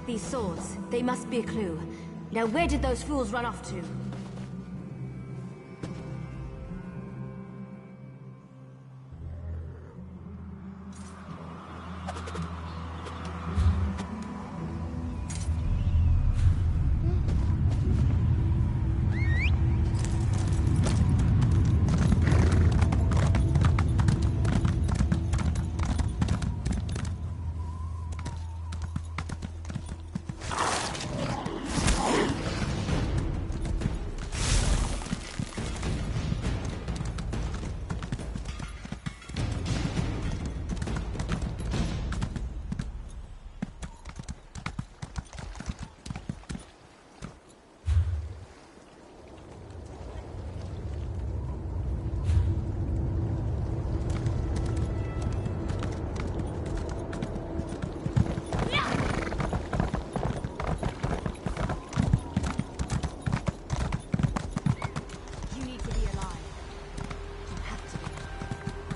These swords, they must be a clue. Now where did those fools run off to?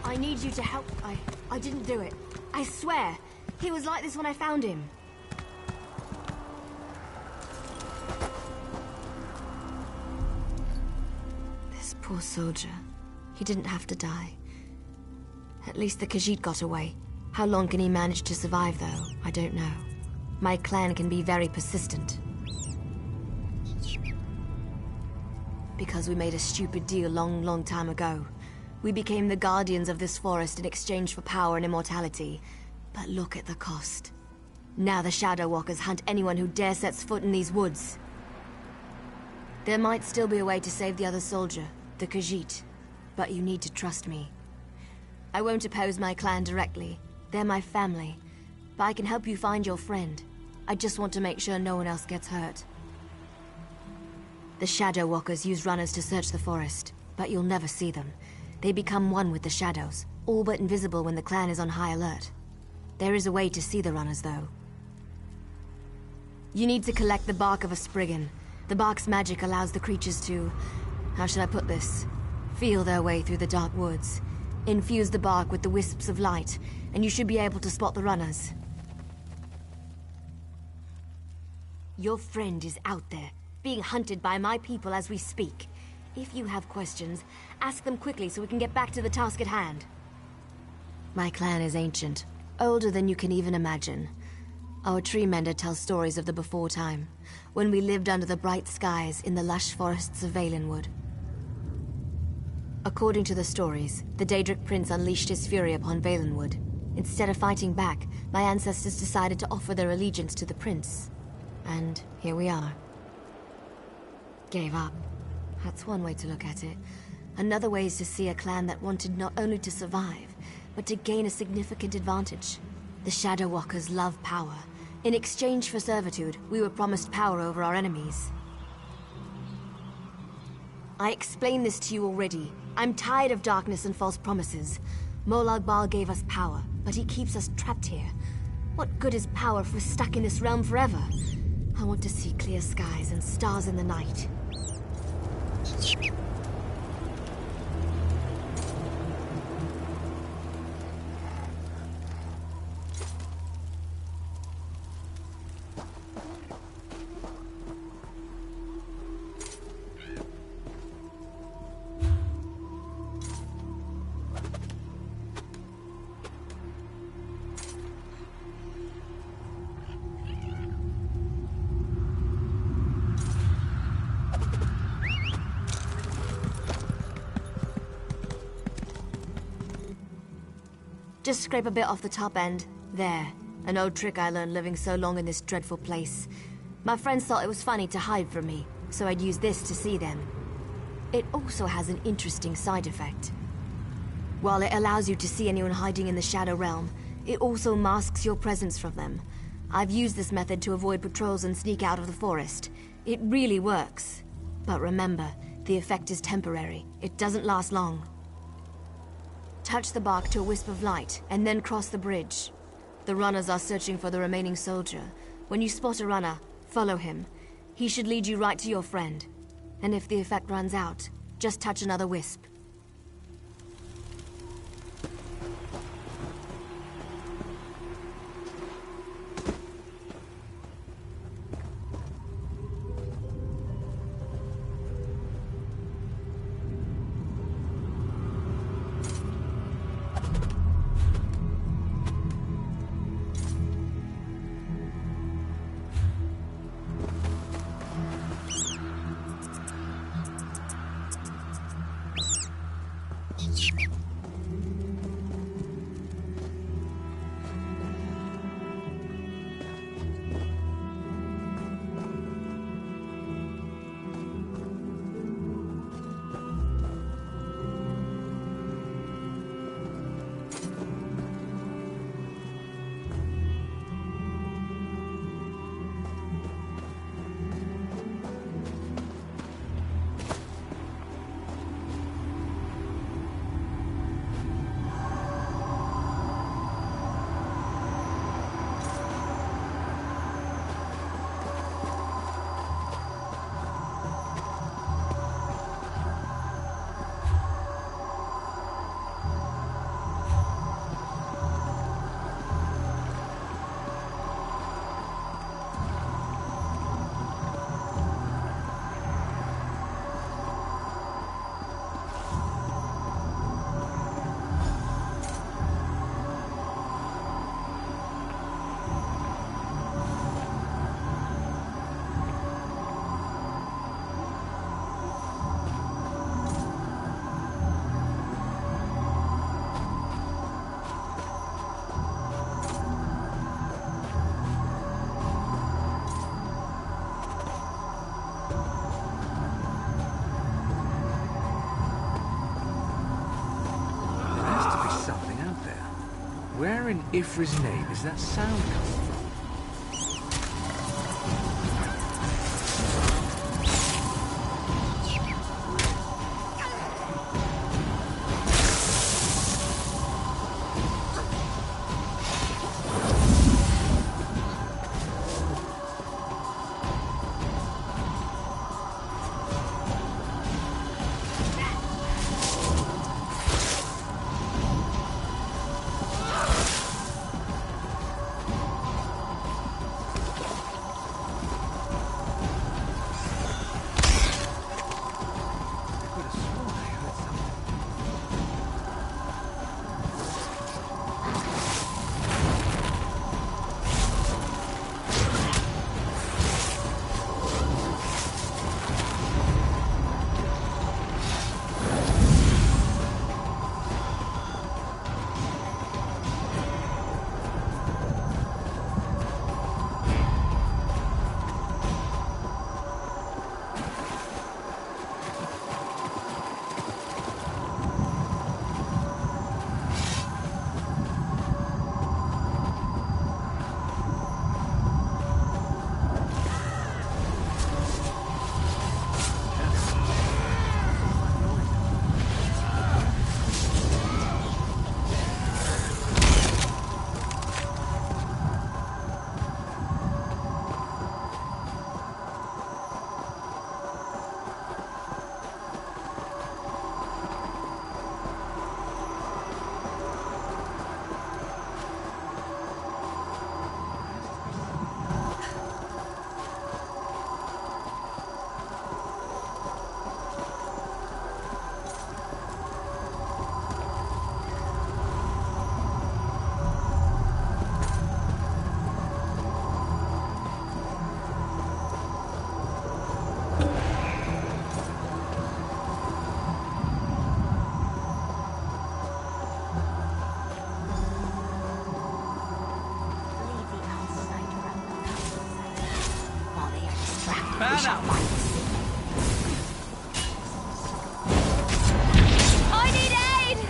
I need you to help. I didn't do it. I swear. He was like this when I found him. This poor soldier. He didn't have to die. At least the Khajiit got away. How long can he manage to survive, though? I don't know. My clan can be very persistent. Because we made a stupid deal long time ago. We became the guardians of this forest in exchange for power and immortality. But look at the cost. Now the Shadow Walkers hunt anyone who dare sets foot in these woods. There might still be a way to save the other soldier, the Khajiit. But you need to trust me. I won't oppose my clan directly. They're my family. But I can help you find your friend. I just want to make sure no one else gets hurt. The Shadow Walkers use runners to search the forest, but you'll never see them. They become one with the shadows, all but invisible when the clan is on high alert. There is a way to see the runners, though. You need to collect the bark of a Spriggan. The bark's magic allows the creatures to... how should I put this? Feel their way through the dark woods. Infuse the bark with the wisps of light, and you should be able to spot the runners. Your friend is out there, being hunted by my people as we speak. If you have questions, ask them quickly so we can get back to the task at hand. My clan is ancient, older than you can even imagine. Our tree mender tells stories of the before time, when we lived under the bright skies in the lush forests of Valenwood. According to the stories, the Daedric Prince unleashed his fury upon Valenwood. Instead of fighting back, my ancestors decided to offer their allegiance to the prince. And here we are. Gave up. That's one way to look at it. Another way is to see a clan that wanted not only to survive, but to gain a significant advantage. The Shadow Walkers love power. In exchange for servitude, we were promised power over our enemies. I explained this to you already. I'm tired of darkness and false promises. Molag Bal gave us power, but he keeps us trapped here. What good is power if we're stuck in this realm forever? I want to see clear skies and stars in the night. Just scrape a bit off the top end. There. An old trick I learned living so long in this dreadful place. My friends thought it was funny to hide from me, so I'd use this to see them. It also has an interesting side effect. While it allows you to see anyone hiding in the Shadow Realm, it also masks your presence from them. I've used this method to avoid patrols and sneak out of the forest. It really works. But remember, the effect is temporary. It doesn't last long. Touch the bark to a wisp of light, and then cross the bridge. The runners are searching for the remaining soldier. When you spot a runner, follow him. He should lead you right to your friend. And if the effect runs out, just touch another wisp. Where in Ifra's name is that sound coming from? I need aid!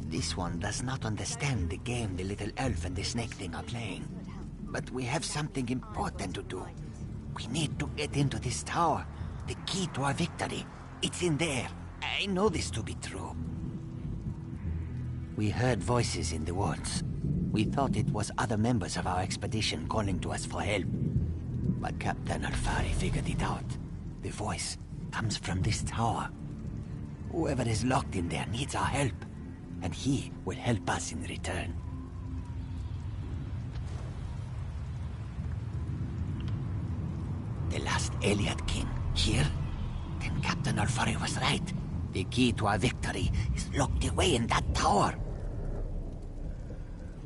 This one does not understand the game the little elf and the snake thing are playing. But we have something important to do. We need to get into this tower. The key to our victory. It's in there. I know this to be true. We heard voices in the woods. We thought it was other members of our expedition calling to us for help. But Captain Alfari figured it out. The voice comes from this tower. Whoever is locked in there needs our help. And he will help us in return. The last Eliad king, here? Then Captain Alfari was right. The key to our victory is locked away in that tower.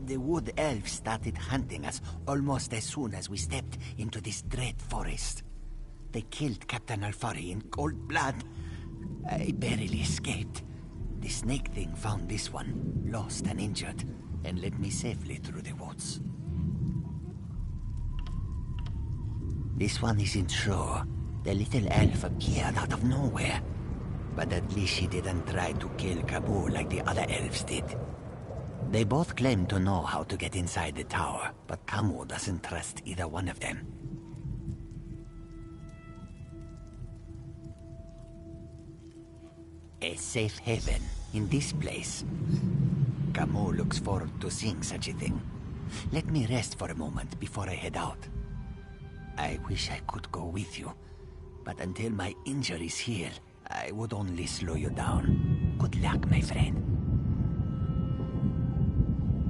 The wood elves started hunting us almost as soon as we stepped into this dread forest. They killed Captain Alfari in cold blood. I barely escaped. The snake thing found this one, lost and injured, and led me safely through the woods. This one isn't sure. The little elf appeared out of nowhere. But at least she didn't try to kill Kabul like the other elves did. They both claim to know how to get inside the tower, but Kamu doesn't trust either one of them. A safe haven in this place. Kamu looks forward to seeing such a thing. Let me rest for a moment before I head out. I wish I could go with you, but until my injuries heal, I would only slow you down. Good luck, my friend.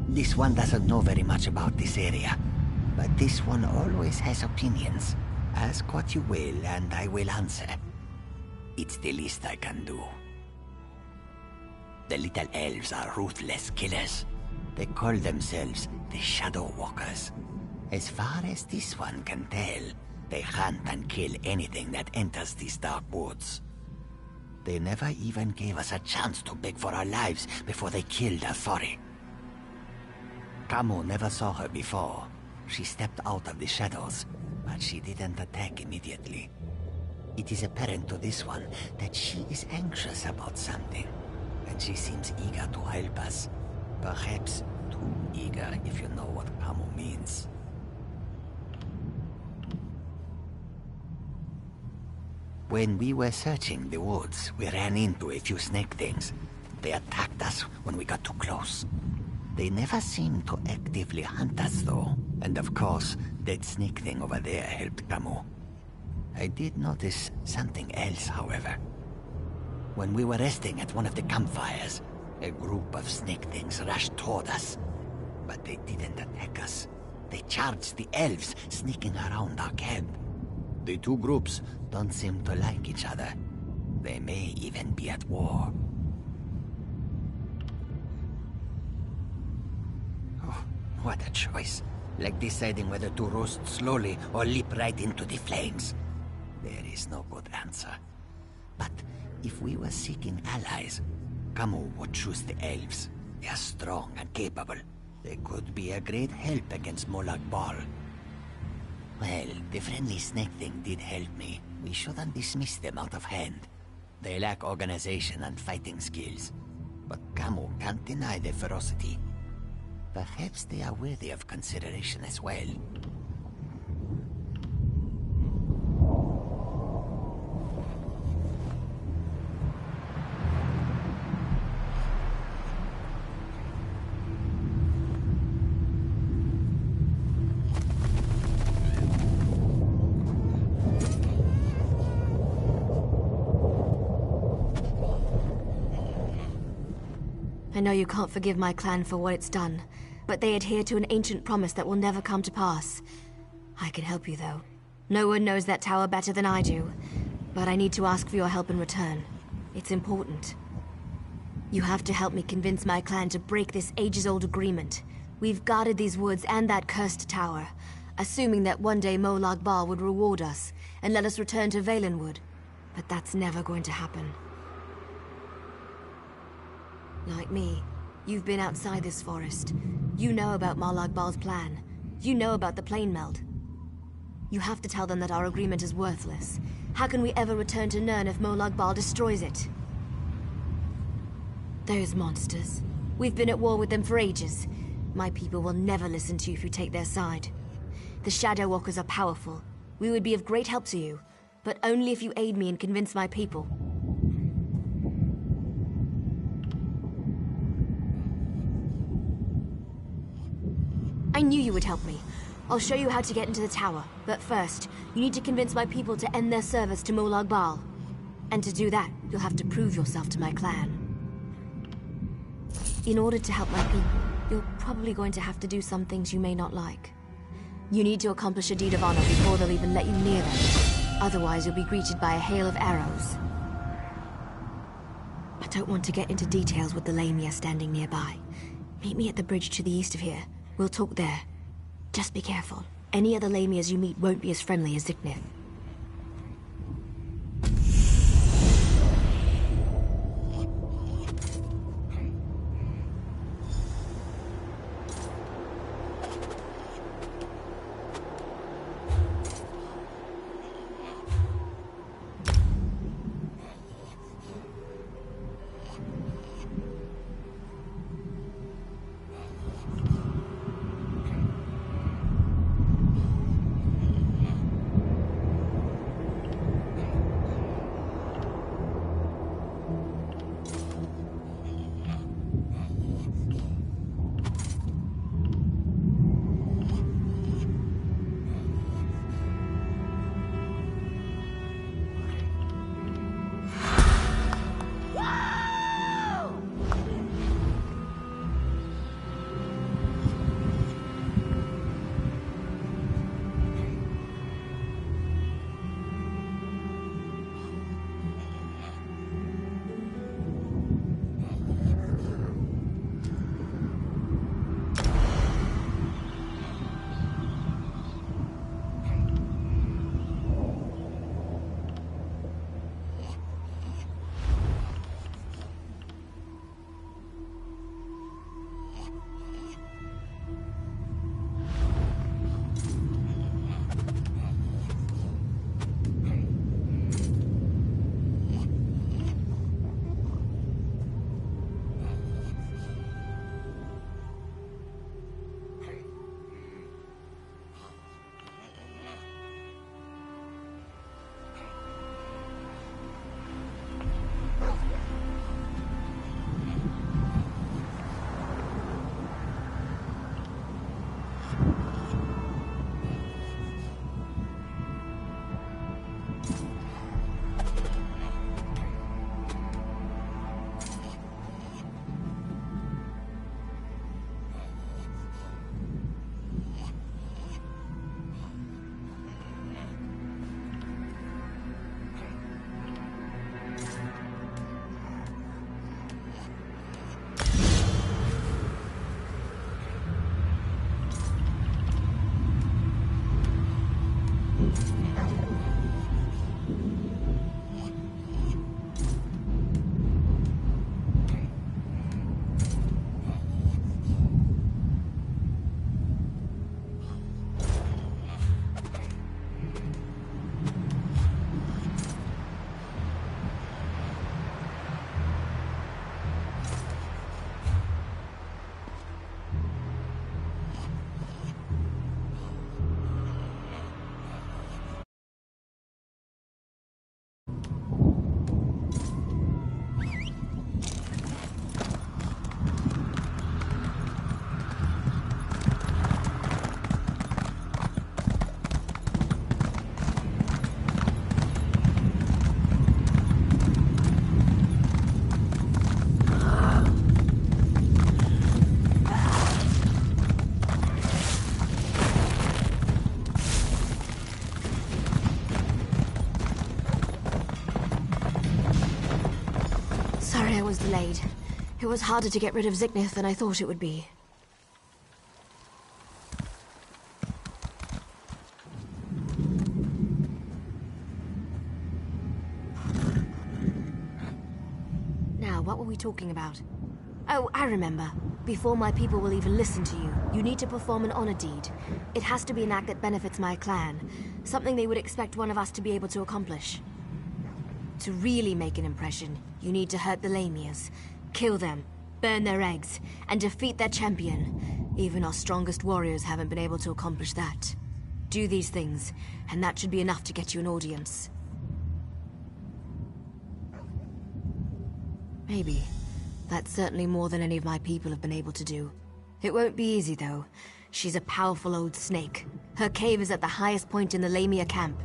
This one doesn't know very much about this area, but this one always has opinions. Ask what you will, and I will answer. It's the least I can do. The little elves are ruthless killers. They call themselves the Shadow Walkers. As far as this one can tell, they hunt and kill anything that enters these dark woods. They never even gave us a chance to beg for our lives before they killed Athori. Kamo never saw her before. She stepped out of the shadows, but she didn't attack immediately. It is apparent to this one that she is anxious about something, and she seems eager to help us. Perhaps too eager, if you know what Kamo means. When we were searching the woods, we ran into a few snake things. They attacked us when we got too close. They never seemed to actively hunt us, though. And of course, that snake thing over there helped Kamo. I did notice something else, however. When we were resting at one of the campfires, a group of snake things rushed toward us. But they didn't attack us. They charged the elves sneaking around our camp. The two groups don't seem to like each other. They may even be at war. Oh, what a choice. Like deciding whether to roast slowly or leap right into the flames. There is no good answer. But if we were seeking allies, Kamo would choose the elves. They are strong and capable. They could be a great help against Molag Bal. Well, the friendly snake thing did help me. We shouldn't dismiss them out of hand. They lack organization and fighting skills. But Kamo can't deny their ferocity. Perhaps they are worthy of consideration as well. I know you can't forgive my clan for what it's done, but they adhere to an ancient promise that will never come to pass. I can help you, though. No one knows that tower better than I do, but I need to ask for your help in return. It's important. You have to help me convince my clan to break this ages-old agreement. We've guarded these woods and that cursed tower, assuming that one day Molag Bal would reward us and let us return to Valenwood. But that's never going to happen. Like me, you've been outside this forest. You know about Molag Bal's plan. You know about the plane meld. You have to tell them that our agreement is worthless. How can we ever return to Nirn if Molag Bal destroys it? Those monsters. We've been at war with them for ages. My people will never listen to you if you take their side. The Shadow Walkers are powerful. We would be of great help to you, but only if you aid me and convince my people. I knew you would help me. I'll show you how to get into the tower, but first, you need to convince my people to end their service to Molag Bal. And to do that, you'll have to prove yourself to my clan. In order to help my people, you're probably going to have to do some things you may not like. You need to accomplish a deed of honor before they'll even let you near them. Otherwise, you'll be greeted by a hail of arrows. I don't want to get into details with the Lamia standing nearby. Meet me at the bridge to the east of here. We'll talk there. Just be careful. Any other Lamias you meet won't be as friendly as Ziknith. Sorry I was delayed. It was harder to get rid of Zignith than I thought it would be. Now, what were we talking about? Oh, I remember. Before my people will even listen to you, you need to perform an honor deed. It has to be an act that benefits my clan. Something they would expect one of us to be able to accomplish. To really make an impression, you need to hurt the Lamias, kill them, burn their eggs, and defeat their champion. Even our strongest warriors haven't been able to accomplish that. Do these things, and that should be enough to get you an audience. Maybe. That's certainly more than any of my people have been able to do. It won't be easy, though. She's a powerful old snake. Her cave is at the highest point in the Lamia camp.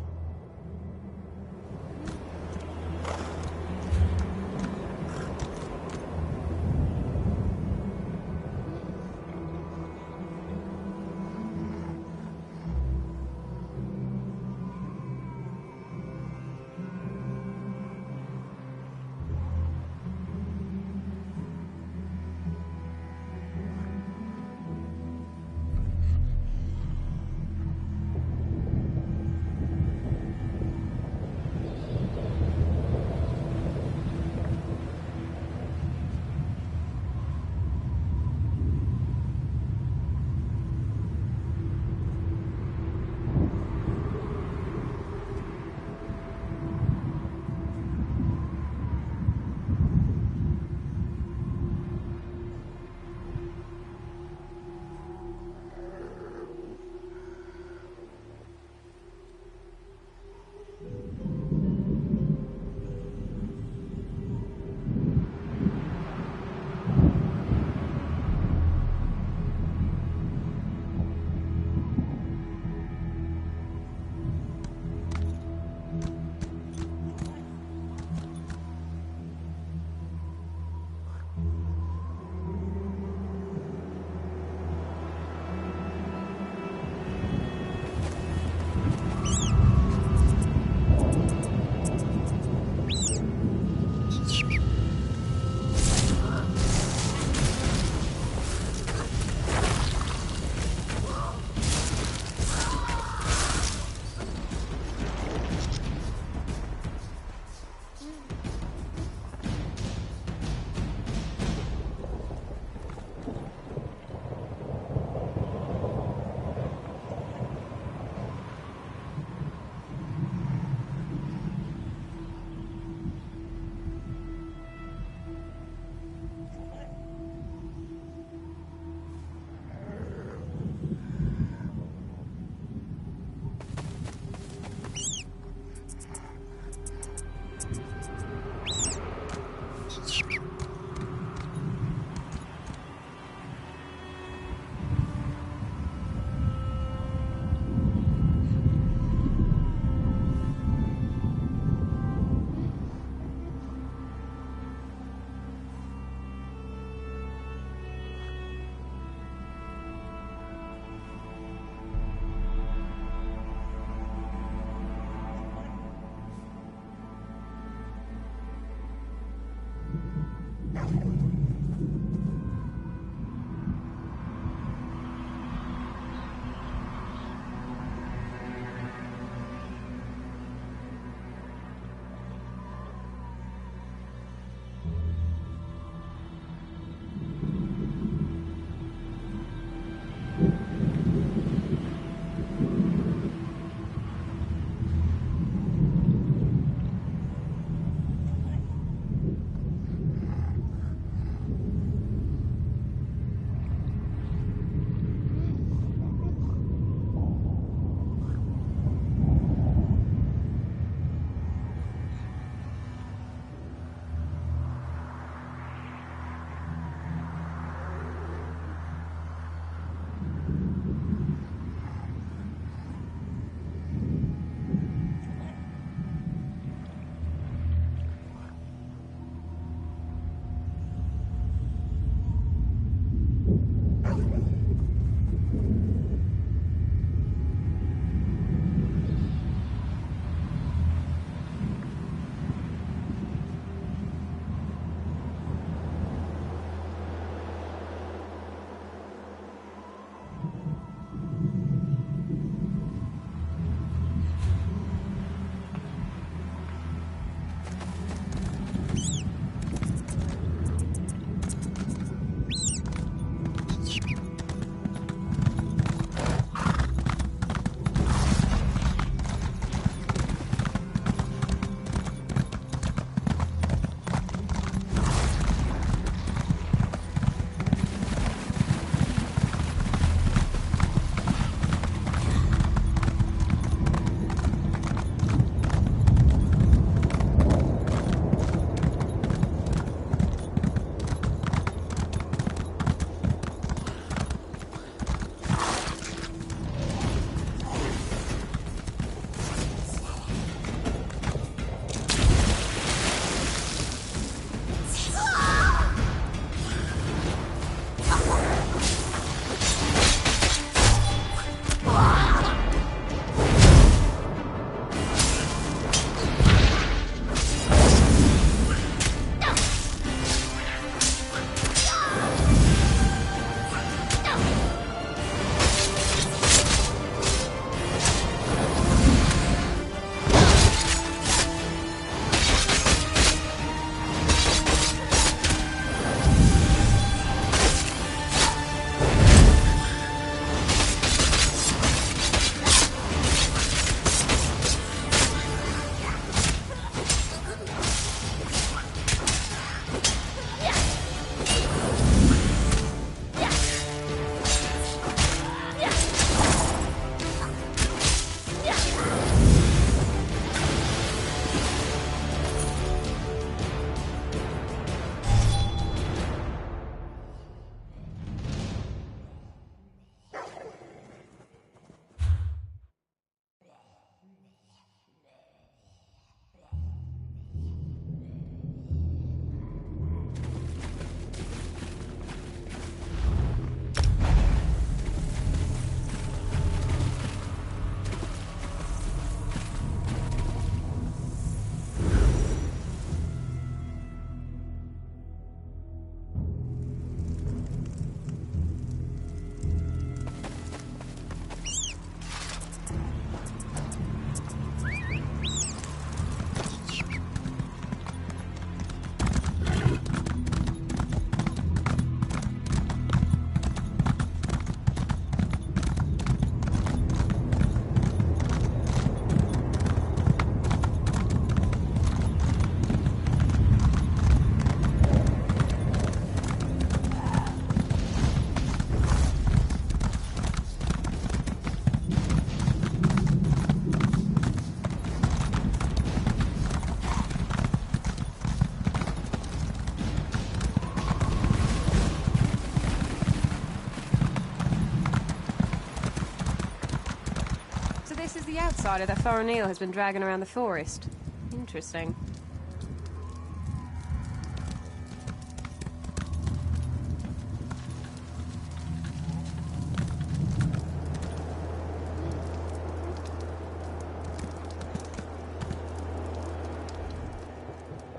outsider that Thorinil has been dragging around the forest. Interesting.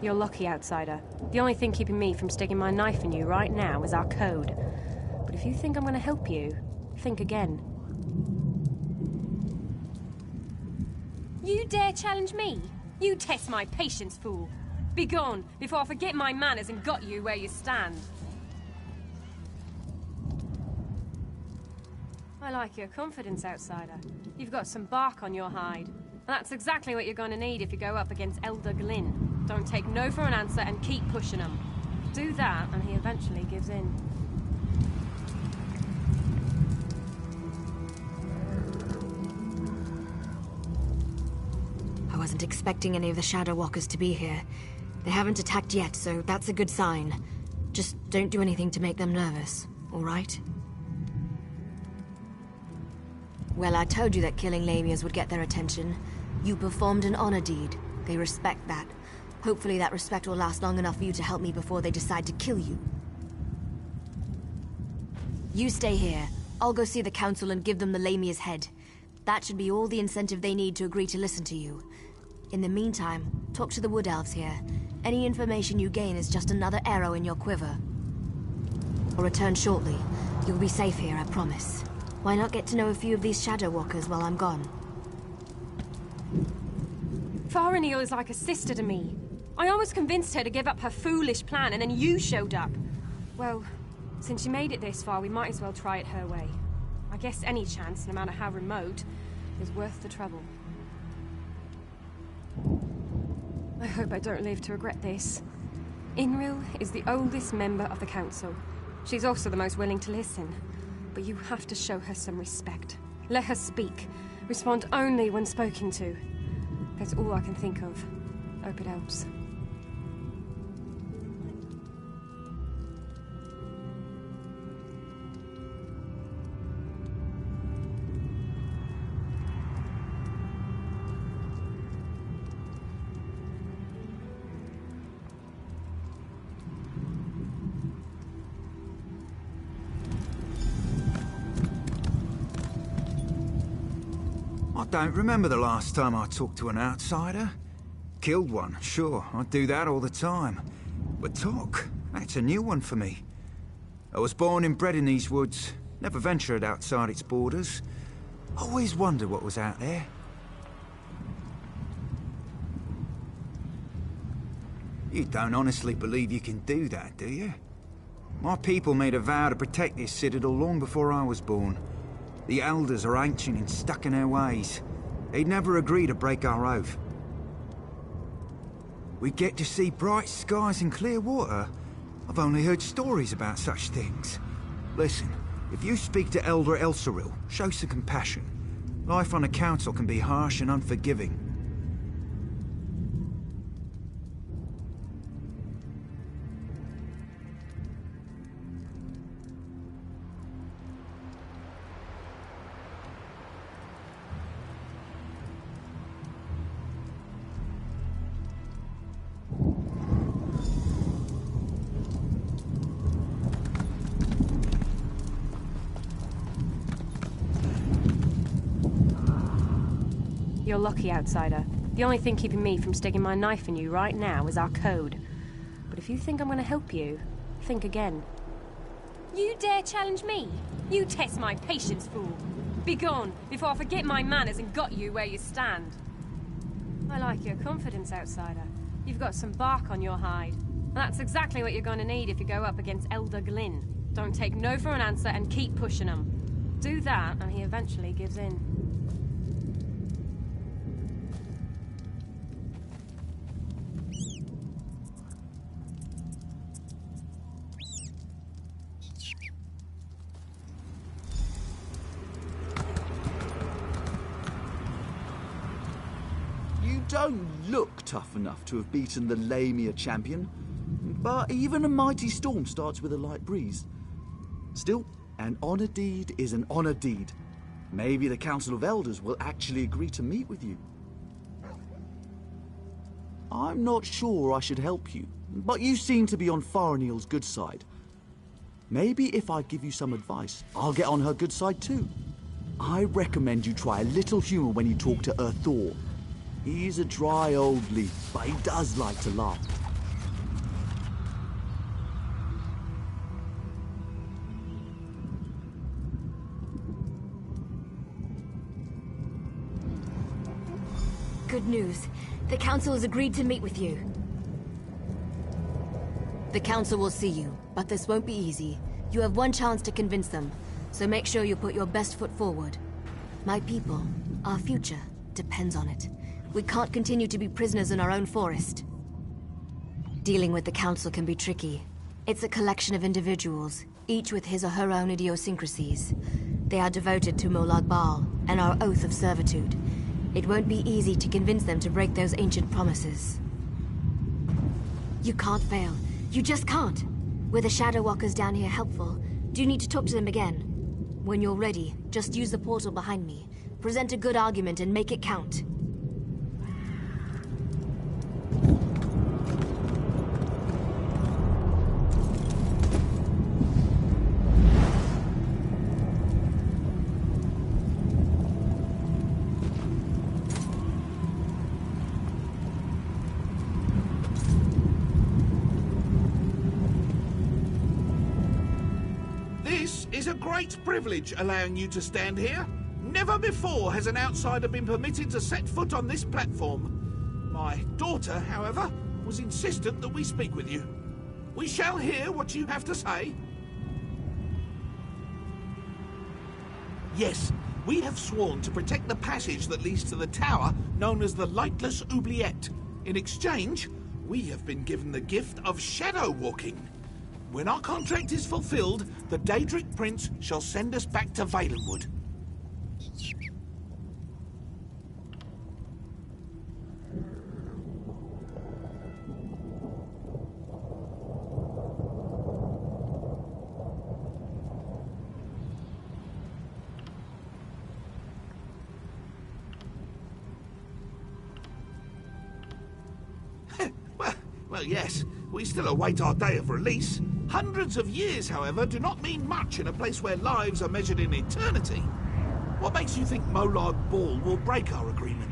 You're lucky, outsider. The only thing keeping me from sticking my knife in you right now is our code. But if you think I'm going to help you, think again. You dare challenge me? You test my patience, fool. Be gone, before I forget my manners and got you where you stand. I like your confidence, outsider. You've got some bark on your hide. And that's exactly what you're going to need if you go up against Elder Glynn. Don't take no for an answer and keep pushing him. Do that, and he eventually gives in. I wasn't expecting any of the Shadow Walkers to be here. They haven't attacked yet, so that's a good sign. Just don't do anything to make them nervous, all right? Well, I told you that killing Lamias would get their attention. You performed an honor deed. They respect that. Hopefully that respect will last long enough for you to help me before they decide to kill you. You stay here. I'll go see the council and give them the Lamia's head. That should be all the incentive they need to agree to listen to you. In the meantime, talk to the Wood Elves here. Any information you gain is just another arrow in your quiver. I'll return shortly. You'll be safe here, I promise. Why not get to know a few of these Shadow Walkers while I'm gone? Thorinil is like a sister to me. I almost convinced her to give up her foolish plan, and then you showed up. Well, since you made it this far, we might as well try it her way. I guess any chance, no matter how remote, is worth the trouble. I hope I don't live to regret this. Inril is the oldest member of the council. She's also the most willing to listen. But you have to show her some respect. Let her speak. Respond only when spoken to. That's all I can think of. Hope it helps. I don't remember the last time I talked to an outsider. Killed one, sure, I do that all the time. But talk, that's a new one for me. I was born and bred in these woods, never ventured outside its borders. Always wondered what was out there. You don't honestly believe you can do that, do you? My people made a vow to protect this citadel long before I was born. The elders are ancient and stuck in their ways. They'd never agree to break our oath. We get to see bright skies and clear water. I've only heard stories about such things. Listen, if you speak to Elder Elsaril, show some compassion. Life on a council can be harsh and unforgiving. You're lucky, outsider. The only thing keeping me from sticking my knife in you right now is our code. But if you think I'm going to help you, think again. You dare challenge me? You test my patience, fool. Be gone, before I forget my manners and got you where you stand. I like your confidence, outsider. You've got some bark on your hide. And that's exactly what you're going to need if you go up against Elder Glynn. Don't take no for an answer and keep pushing him. Do that, and he eventually gives in. Don't look tough enough to have beaten the Lamia champion, but even a mighty storm starts with a light breeze. Still, an honor deed is an honor deed. Maybe the Council of Elders will actually agree to meet with you. I'm not sure I should help you, but you seem to be on Faranil's good side. Maybe if I give you some advice, I'll get on her good side too. I recommend you try a little humor when you talk to Thor. He's a dry old leaf, but he does like to laugh. Good news. The Council has agreed to meet with you. The Council will see you, but this won't be easy. You have one chance to convince them, so make sure you put your best foot forward. My people, our future, depends on it. We can't continue to be prisoners in our own forest. Dealing with the Council can be tricky. It's a collection of individuals, each with his or her own idiosyncrasies. They are devoted to Molag Bal and our oath of servitude. It won't be easy to convince them to break those ancient promises. You can't fail. You just can't. Were the Shadow Walkers down here helpful? Do you need to talk to them again? When you're ready, just use the portal behind me. Present a good argument and make it count. It's a great privilege allowing you to stand here. Never before has an outsider been permitted to set foot on this platform. My daughter, however, was insistent that we speak with you. We shall hear what you have to say. Yes, we have sworn to protect the passage that leads to the tower known as the Lightless Oubliette. In exchange, we have been given the gift of shadow walking. When our contract is fulfilled, the Daedric Prince shall send us back to Valenwood. Well, yes, we still await our day of release. Hundreds of years, however, do not mean much in a place where lives are measured in eternity. What makes you think Molag Bal will break our agreement?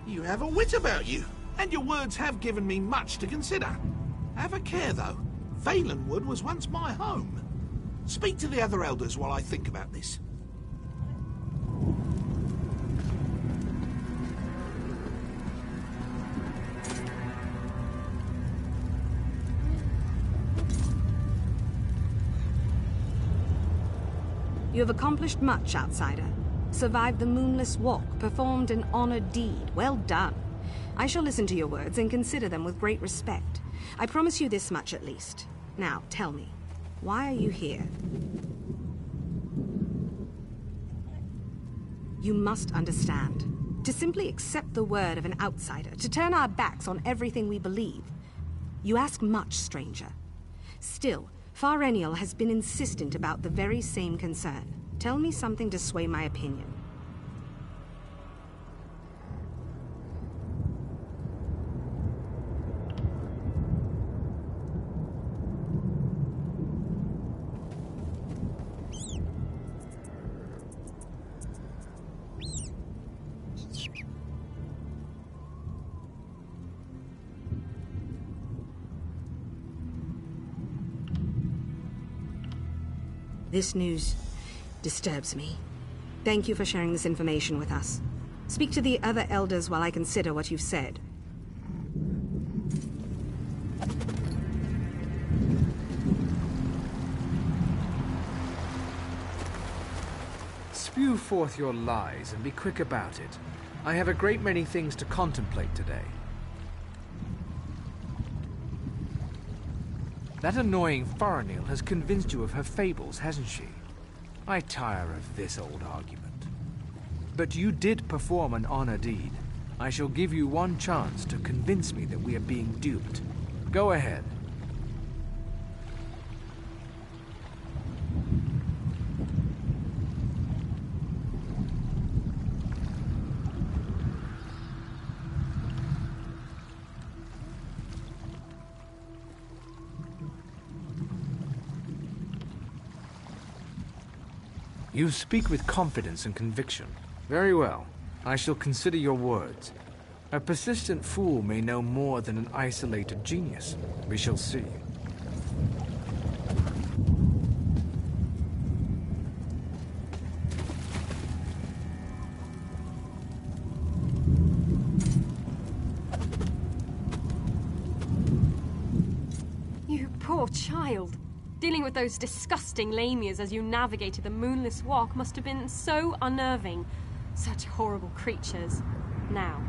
You have a wit about you, and your words have given me much to consider. Have a care, though. Valenwood was once my home. Speak to the other elders while I think about this. You have accomplished much, outsider. Survived the moonless walk, performed an honored deed. Well done. I shall listen to your words and consider them with great respect. I promise you this much at least. Now, tell me, why are you here? You must understand. To simply accept the word of an outsider, to turn our backs on everything we believe. You ask much, stranger. Still, Faranil has been insistent about the very same concern. Tell me something to sway my opinion. This news disturbs me. Thank you for sharing this information with us. Speak to the other elders while I consider what you've said. Spew forth your lies and be quick about it. I have a great many things to contemplate today. That annoying Faranil has convinced you of her fables, hasn't she? I tire of this old argument. But you did perform an honor deed. I shall give you one chance to convince me that we are being duped. Go ahead. You speak with confidence and conviction. Very well. I shall consider your words. A persistent fool may know more than an isolated genius. We shall see. You poor child. Dealing with those disgusting lamias as you navigated the moonless walk must have been so unnerving. Such horrible creatures. Now,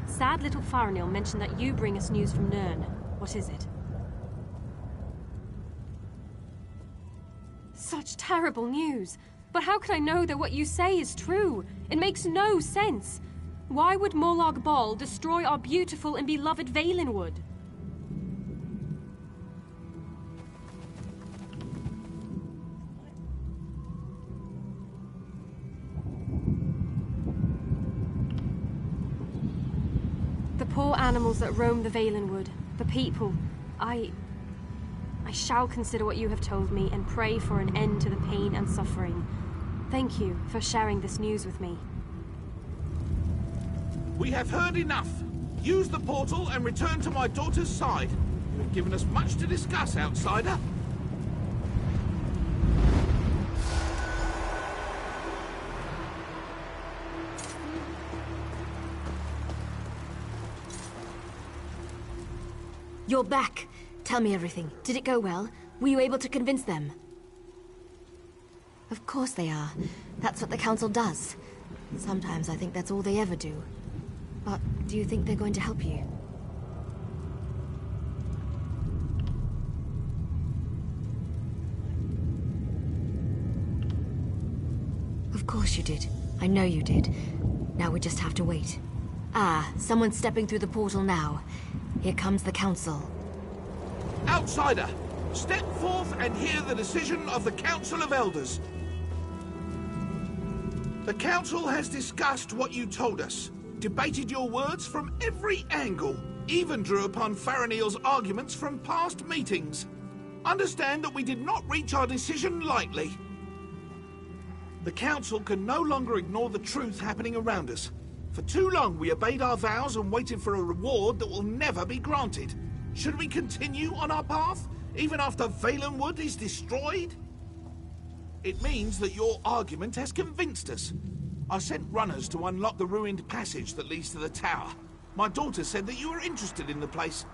sad little Farinil mentioned that you bring us news from Nirn. What is it? Such terrible news. But how can I know that what you say is true? It makes no sense. Why would Molag Bal destroy our beautiful and beloved Valenwood? The poor animals that roam the Valenwood, the people, I shall consider what you have told me and pray for an end to the pain and suffering. Thank you for sharing this news with me. We have heard enough. Use the portal and return to my daughter's side. You have given us much to discuss, outsider. You're back. Tell me everything. Did it go well? Were you able to convince them? Of course they are. That's what the Council does. Sometimes I think that's all they ever do. But do you think they're going to help you? Of course you did. I know you did. Now we just have to wait. Ah, someone's stepping through the portal now. Here comes the Council. Outsider, step forth and hear the decision of the Council of Elders. The Council has discussed what you told us, debated your words from every angle, even drew upon Farinil's arguments from past meetings. Understand that we did not reach our decision lightly. The Council can no longer ignore the truth happening around us. For too long we obeyed our vows and waited for a reward that will never be granted. Should we continue on our path, even after Valenwood is destroyed? It means that your argument has convinced us. I sent runners to unlock the ruined passage that leads to the tower. My daughter said that you were interested in the place.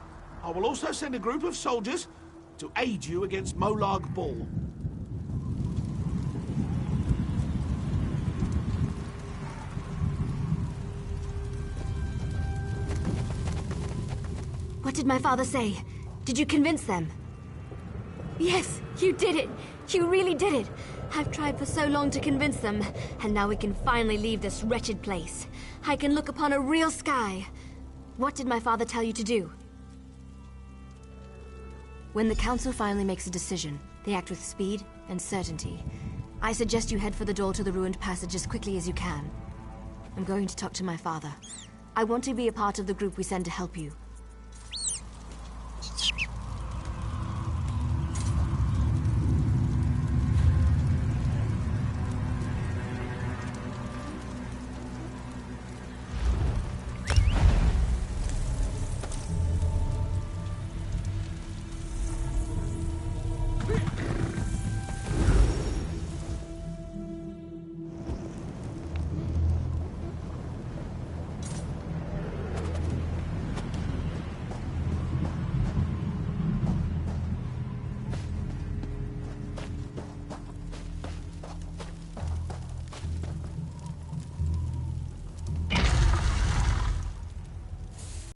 I will also send a group of soldiers to aid you against Molag Bal. What did my father say? Did you convince them? Yes, you did it! You really did it! I've tried for so long to convince them, and now we can finally leave this wretched place. I can look upon a real sky. What did my father tell you to do? When the Council finally makes a decision, they act with speed and certainty. I suggest you head for the door to the ruined passage as quickly as you can. I'm going to talk to my father. I want to be a part of the group we send to help you.